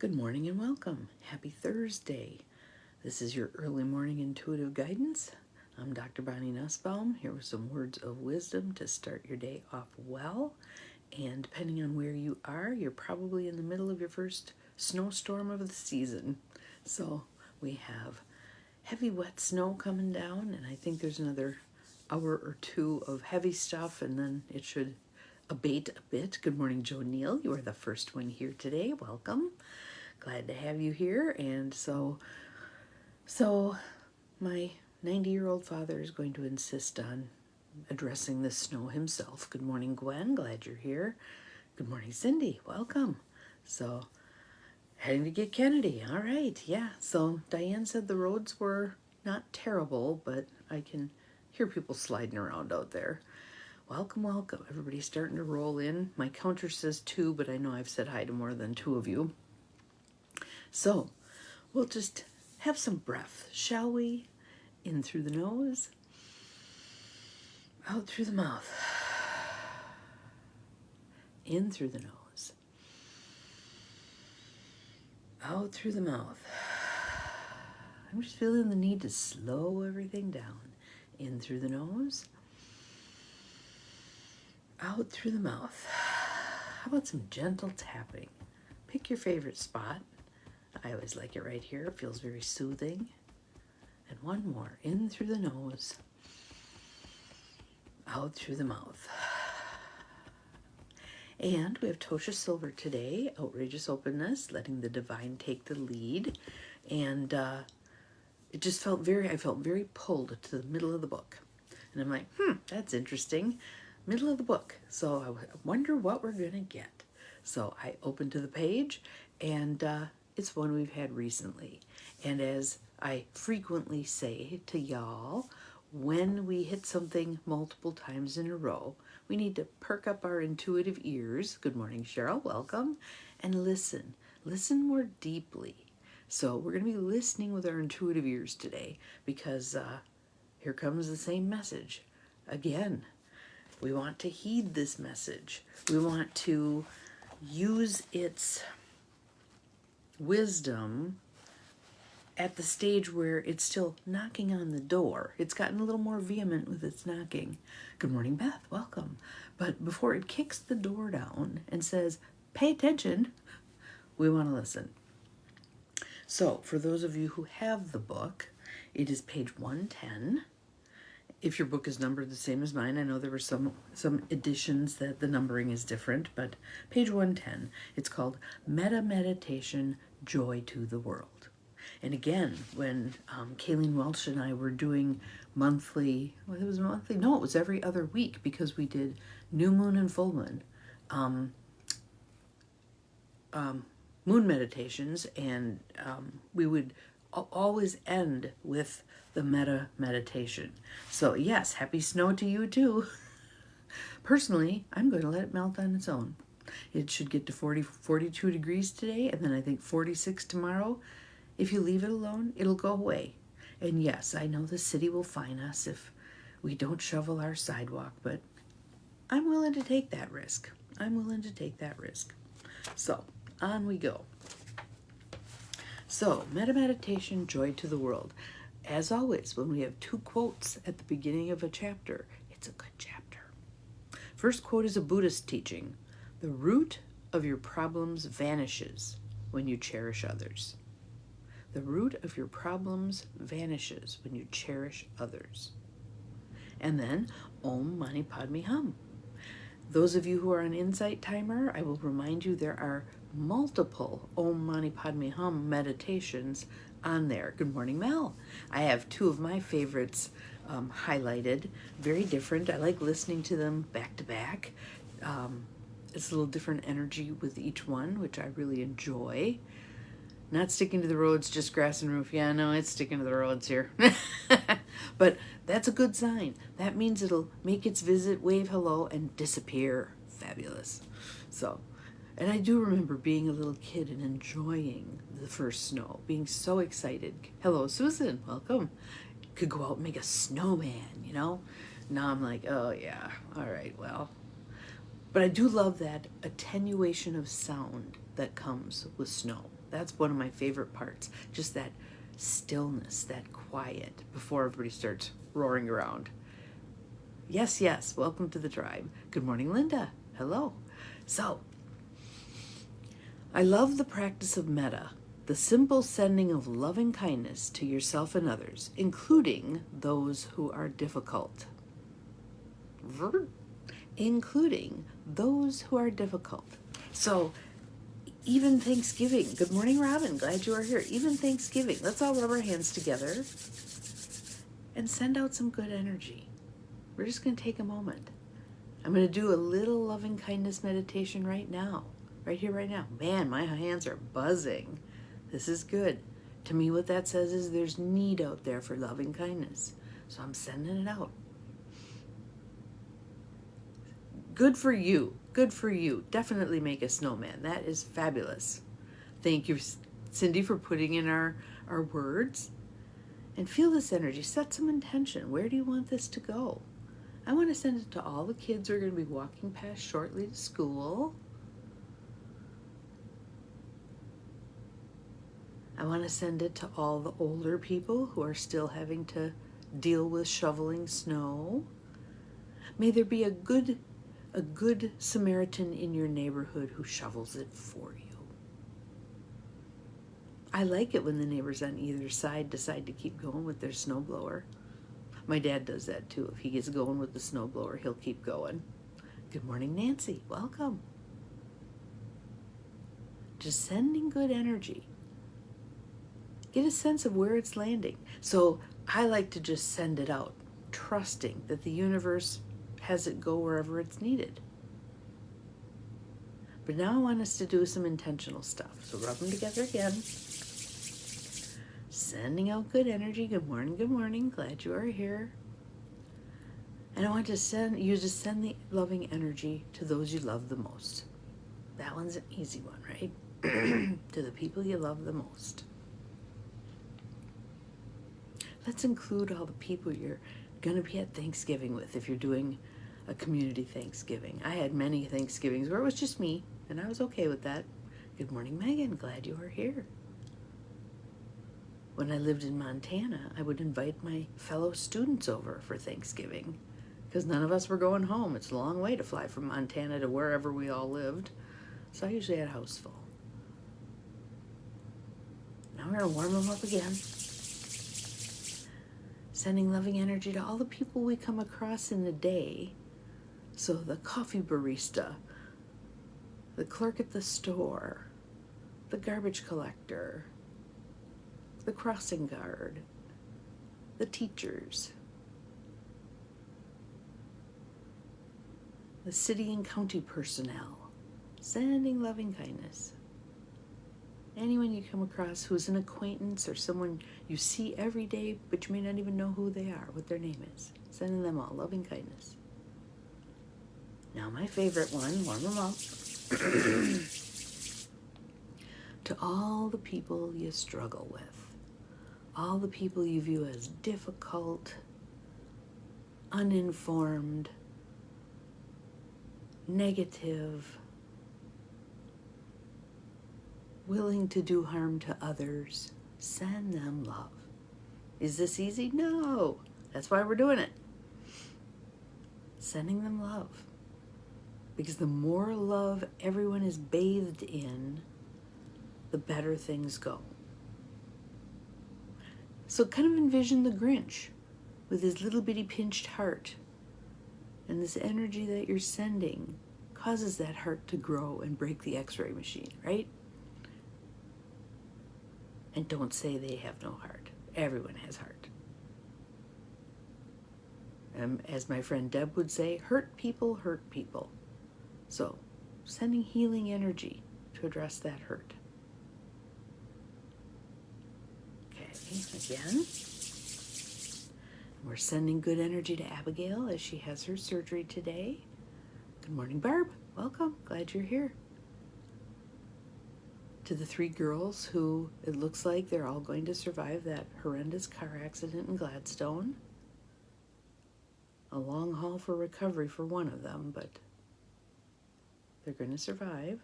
Good morning and welcome. Happy Thursday. This is your early morning intuitive guidance. I'm Dr. Bonnie Nussbaum, here with some words of wisdom to start your day off well. And depending on where you are, you're probably in the middle of your first snowstorm of the season. So we have heavy wet snow coming down, and I think there's another hour or two of heavy stuff, and then it should abate a bit. Good morning, Joe Neal. You are the first one here today. Welcome. Glad to have you here. And so my 90-year-old father is going to insist on addressing the snow himself. Good morning, Gwen. Glad you're here. Good morning, Cindy. Welcome. So heading to get Kennedy. All right. Yeah. So Diane said the roads were not terrible, but I can hear people sliding around out there. Welcome, welcome. Everybody's starting to roll in. My counter says 2, but I know I've said hi to more than 2 of you. So we'll just have some breath, shall we? In through the nose, out through the mouth. In through the nose, out through the mouth. I'm just feeling the need to slow everything down. In through the nose, out through the mouth. How about some gentle tapping? Pick your favorite spot. I always like it right here. It feels very soothing. And one more. In through the nose, out through the mouth. And we have Tosha Silver today, Outrageous Openness, letting the divine take the lead. And it just felt I felt very pulled to the middle of the book. And I'm like, that's interesting. Middle of the book. So I wonder what we're going to get. So I opened to the page, and it's one we've had recently. And as I frequently say to y'all, when we hit something multiple times in a row, we need to perk up our intuitive ears. Good morning, Cheryl. Welcome. And listen. Listen more deeply. So we're going to be listening with our intuitive ears today, because here comes the same message. Again, we want to heed this message. We want to use its wisdom at the stage where it's still knocking on the door. It's gotten a little more vehement with its knocking. Good morning, Beth. Welcome. But before it kicks the door down and says, pay attention, we want to listen. So for those of you who have the book, it is page 110. If your book is numbered the same as mine, I know there were some editions that the numbering is different, but page 110, it's called Metta Meditation, Joy to the World. And again, when Kayleen Welsh and I were doing monthly, it was every other week, because we did new moon and full moon, moon meditations, and we would always end with the metta meditation. So yes, happy snow to you too. Personally, I'm going to let it melt on its own. It should get to 42 degrees today, and then I think 46 tomorrow. If you leave it alone, it'll go away. And yes, I know the city will fine us if we don't shovel our sidewalk, but I'm willing to take that risk. So on we go. So, metta meditation, joy to the world. As always, when we have 2 quotes at the beginning of a chapter, it's a good chapter. First quote is a Buddhist teaching. The root of your problems vanishes when you cherish others. The root of your problems vanishes when you cherish others. And then, Om Mani Padme Hum. Those of you who are on Insight Timer, I will remind you there are multiple Om Mani Padme Hum meditations on there. Good morning, Mel. I have 2 of my favorites highlighted. Very different. I like listening to them back to back. It's a little different energy with each one, which I really enjoy. Not sticking to the roads, just grass and roof. Yeah, no, it's sticking to the roads here. But that's a good sign. That means it'll make its visit, wave hello, and disappear. Fabulous. So, and I do remember being a little kid and enjoying the first snow, being so excited. Hello, Susan. Welcome. Could go out and make a snowman, you know? Now I'm like, oh, yeah. All right, well. But I do love that attenuation of sound that comes with snow. That's one of my favorite parts. Just that stillness, that quiet before everybody starts roaring around. Yes, yes, welcome to the tribe. Good morning, Linda. Hello. So, I love the practice of metta, the simple sending of loving kindness to yourself and others, including those who are difficult. Including those who are difficult. So, even Thanksgiving. Good morning, Robin. Glad you are here. Even Thanksgiving. Let's all rub our hands together and send out some good energy. We're just going to take a moment. I'm going to do a little loving kindness meditation right now. Right here, right now. Man, my hands are buzzing. This is good. To me, what that says is there's need out there for loving kindness. So I'm sending it out. Good for you. Good for you. Definitely make a snowman. That is fabulous. Thank you, Cindy, for putting in our words. And feel this energy. Set some intention. Where do you want this to go? I want to send it to all the kids who are going to be walking past shortly to school. I want to send it to all the older people who are still having to deal with shoveling snow. May there be a good Samaritan in your neighborhood who shovels it for you. I like it when the neighbors on either side decide to keep going with their snowblower. My dad does that too. If he gets going with the snowblower, he'll keep going. Good morning, Nancy. Welcome. Just sending good energy. Get a sense of where it's landing. So I like to just send it out, trusting that the universe has it go wherever it's needed. But now I want us to do some intentional stuff. So rub them together again. Sending out good energy. Good morning, good morning. Glad you are here. And I want to send the loving energy to those you love the most. That one's an easy one, right? To the people you love the most. Let's include all the people you're going to be at Thanksgiving with if you're doing a community Thanksgiving. I had many Thanksgivings where it was just me, and I was okay with that. Good morning, Megan. Glad you are here. When I lived in Montana, I would invite my fellow students over for Thanksgiving because none of us were going home. It's a long way to fly from Montana to wherever we all lived. So I usually had a house full. Now we're going to warm them up again. Sending loving energy to all the people we come across in the day. So the coffee barista, the clerk at the store, the garbage collector, the crossing guard, the teachers, the city and county personnel, sending loving kindness. Anyone you come across who's an acquaintance or someone you see every day, but you may not even know who they are, what their name is, sending them all loving kindness. Now my favorite one, warm them up. To all the people you struggle with, all the people you view as difficult, uninformed, negative, willing to do harm to others, send them love. Is this easy? No. That's why we're doing it. Sending them love. Because the more love everyone is bathed in, the better things go. So kind of envision the Grinch with his little bitty pinched heart. And this energy that you're sending causes that heart to grow and break the x-ray machine, right? And don't say they have no heart. Everyone has heart. As my friend Deb would say, hurt people hurt people. So, sending healing energy to address that hurt. Okay, again. We're sending good energy to Abigail as she has her surgery today. Good morning, Barb. Welcome. Glad you're here. To the 3 girls who it looks like they're all going to survive that horrendous car accident in Gladstone. A long haul for recovery for one of them, but they're going to survive.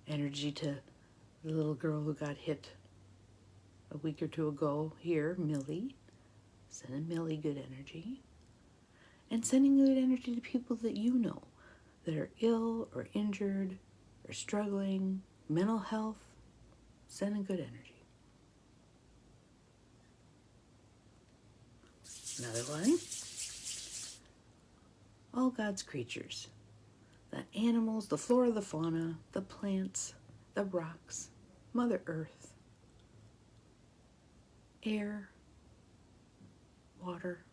Energy to the little girl who got hit a week or two ago here, Millie. Sending Millie good energy. And sending good energy to people that you know that are ill or injured or struggling, mental health. Sending good energy. Another one. All God's creatures. The animals, the flora, the fauna, the plants, the rocks, Mother Earth, air, water,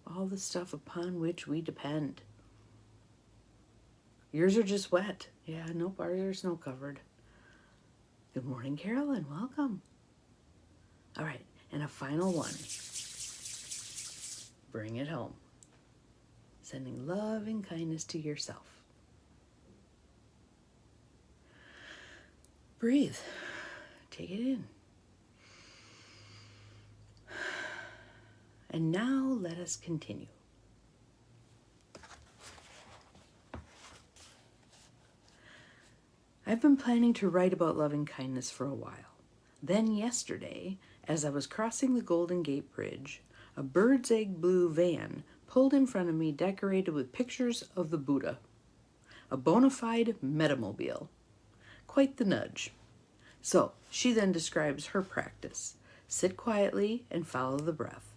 all the stuff upon which we depend. Yours are just wet. Yeah, nope, ours are snow covered. Good morning, Carolyn. Welcome. All right, and a final one. Bring it home. Sending love and kindness to yourself. Breathe. Take it in. And now let us continue. I've been planning to write about loving kindness for a while. Then yesterday, as I was crossing the Golden Gate Bridge, a bird's egg blue van pulled in front of me decorated with pictures of the Buddha. A bona fide metamobile. Quite the nudge. So, she then describes her practice. Sit quietly and follow the breath.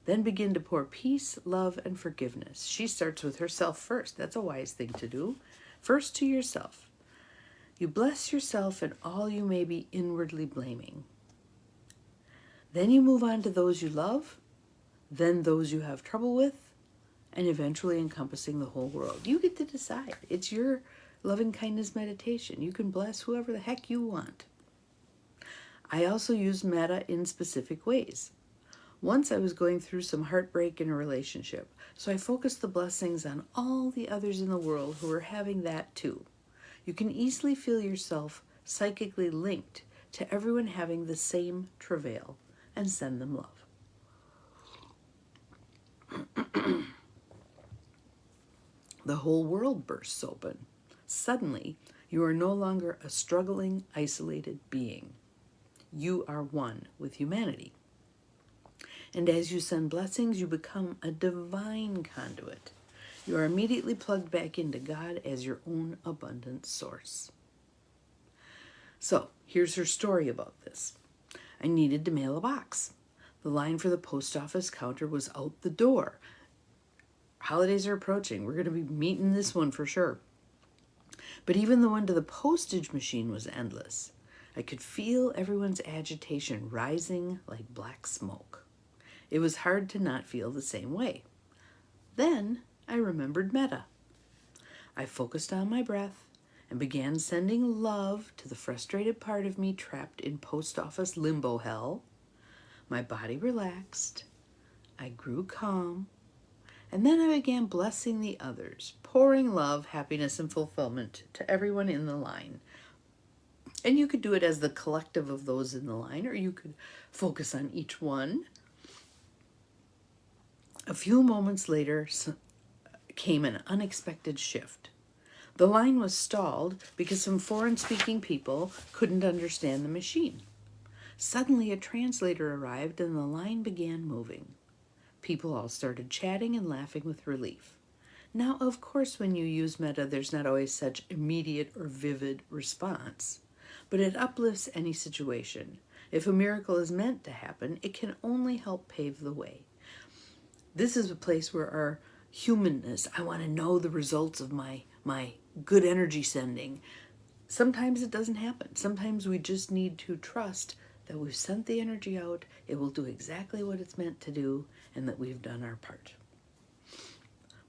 Then begin to pour peace, love, and forgiveness. She starts with herself first. That's a wise thing to do. First to yourself. You bless yourself and all you may be inwardly blaming. Then you move on to those you love, then those you have trouble with, and eventually encompassing the whole world. You get to decide. It's your loving kindness meditation. You can bless whoever the heck you want. I also use metta in specific ways. Once I was going through some heartbreak in a relationship, so I focused the blessings on all the others in the world who are having that too. You can easily feel yourself psychically linked to everyone having the same travail and send them love. The whole world bursts open. Suddenly, you are no longer a struggling, isolated being. You are one with humanity. And as you send blessings, you become a divine conduit. You are immediately plugged back into God as your own abundant source. So, here's her story about this. I needed to mail a box. The line for the post office counter was out the door. Holidays are approaching. We're going to be meeting this one for sure. But even the one to the postage machine was endless. I could feel everyone's agitation rising like black smoke. It was hard to not feel the same way. Then I remembered metta. I focused on my breath and began sending love to the frustrated part of me trapped in post office limbo hell. My body relaxed. I grew calm. And then I began blessing the others, pouring love, happiness, and fulfillment to everyone in the line. And you could do it as the collective of those in the line, or you could focus on each one. A few moments later came an unexpected shift. The line was stalled because some foreign-speaking people couldn't understand the machine. Suddenly, a translator arrived and the line began moving. People all started chatting and laughing with relief. Now, of course, when you use metta, there's not always such immediate or vivid response, but it uplifts any situation. If a miracle is meant to happen, it can only help pave the way. This is a place where our humanness, I want to know the results of my good energy sending. Sometimes it doesn't happen. Sometimes we just need to trust that we've sent the energy out, it will do exactly what it's meant to do, and that we've done our part.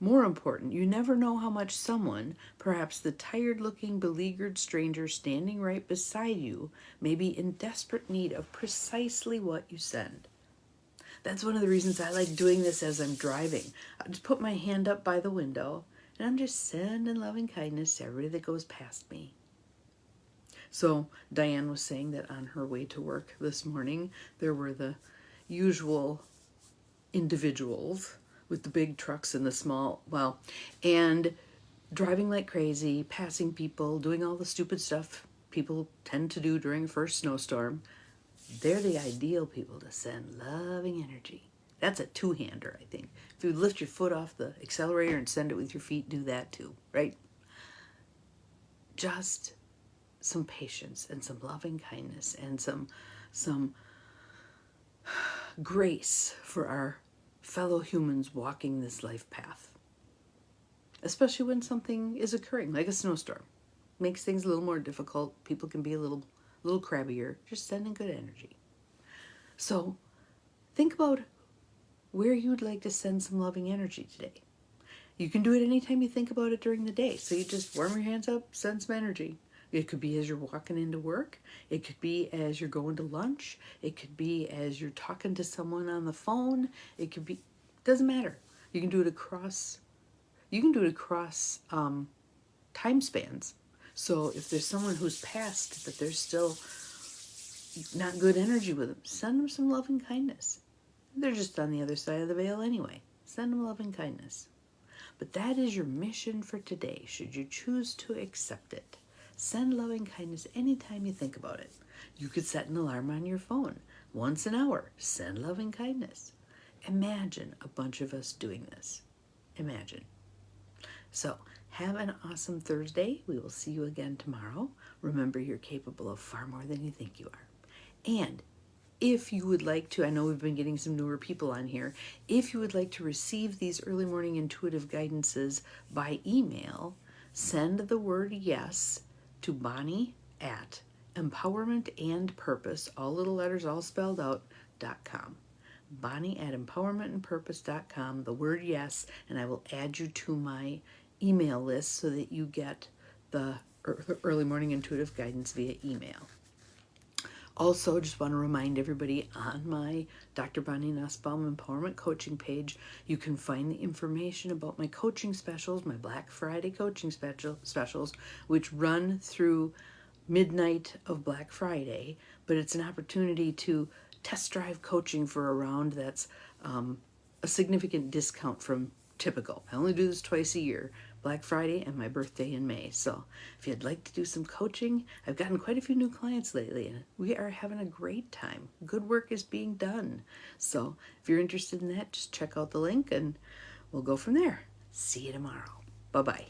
More important, you never know how much someone, perhaps the tired-looking, beleaguered stranger standing right beside you, may be in desperate need of precisely what you send. That's one of the reasons I like doing this as I'm driving. I just put my hand up by the window, and I'm just sending loving kindness to everybody that goes past me. So Diane was saying that on her way to work this morning, there were the usual individuals with the big trucks and the small, and driving like crazy, passing people, doing all the stupid stuff people tend to do during a first snowstorm. They're the ideal people to send loving energy. That's a two-hander, I think. If you lift your foot off the accelerator and send it with your feet, do that too, right? Just some patience and some loving kindness and some grace for our fellow humans walking this life path. Especially when something is occurring, like a snowstorm. Makes things a little more difficult. People can be a little crabbier. Just sending good energy. So think about where you'd like to send some loving energy today. You can do it anytime you think about it during the day. So you just warm your hands up, send some energy. It could be as you're walking into work. It could be as you're going to lunch. It could be as you're talking to someone on the phone. It could be, doesn't matter. You can do it across time spans. So if there's someone who's passed, but there's still not good energy with them, send them some loving kindness. They're just on the other side of the veil anyway. Send them loving kindness. But that is your mission for today, should you choose to accept it. Send loving kindness anytime you think about it. You could set an alarm on your phone. Once an hour, send loving kindness. Imagine a bunch of us doing this. Imagine. So, have an awesome Thursday. We will see you again tomorrow. Remember, you're capable of far more than you think you are. And if you would like to, I know we've been getting some newer people on here, if you would like to receive these early morning intuitive guidances by email, send the word yes to Bonnie at empowermentandpurpose, all little letters all spelled out, .com. Bonnie at empowermentandpurpose.com, the word yes, and I will add you to my email list so that you get the early morning intuitive guidance via email. Also, just want to remind everybody, on my Dr. Bonnie Nussbaum Empowerment Coaching page, you can find the information about my coaching specials, my Black Friday coaching specials, which run through midnight of Black Friday, but it's an opportunity to test drive coaching for a round that's a significant discount from typical. I only do this twice a year, Black Friday and my birthday in May. So if you'd like to do some coaching, I've gotten quite a few new clients lately and we are having a great time. Good work is being done. So if you're interested in that, just check out the link and we'll go from there. See you tomorrow. Bye-bye.